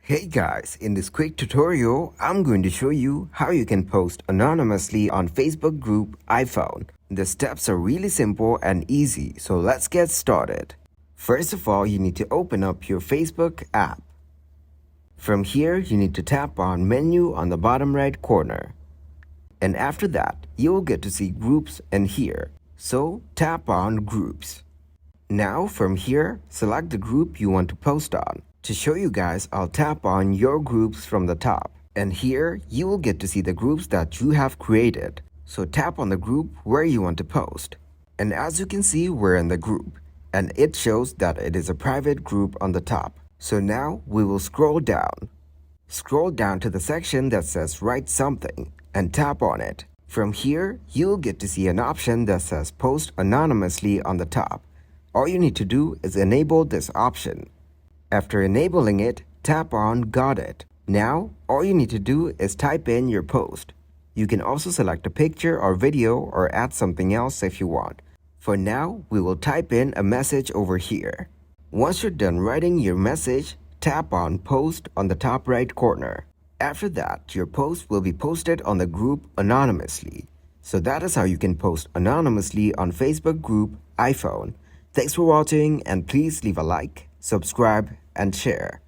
Hey guys, in this quick tutorial, I'm going to show you how you can post anonymously on Facebook group iPhone. The steps are really simple and easy, so let's get started. First of all, you need to open up your Facebook app. From here, you need to tap on menu on the bottom right corner. And after that, you will get to see groups in here. So tap on groups. Now from here, select the group you want to post on. To show you guys, I'll tap on your groups from the top. And here, you will get to see the groups that you have created. So tap on the group where you want to post. And as you can see, we're in the group. And it shows that it is a private group on the top. So now we will scroll down. Scroll down to the section that says write something and tap on it. From here, you'll get to see an option that says post anonymously on the top. All you need to do is enable this option. After enabling it, tap on Got It. Now, all you need to do is type in your post. You can also select a picture or video or add something else if you want. For now, we will type in a message over here. Once you're done writing your message, tap on Post on the top right corner. After that, your post will be posted on the group anonymously. So that is how you can post anonymously on Facebook group iPhone. Thanks for watching and please leave a like, subscribe, and share.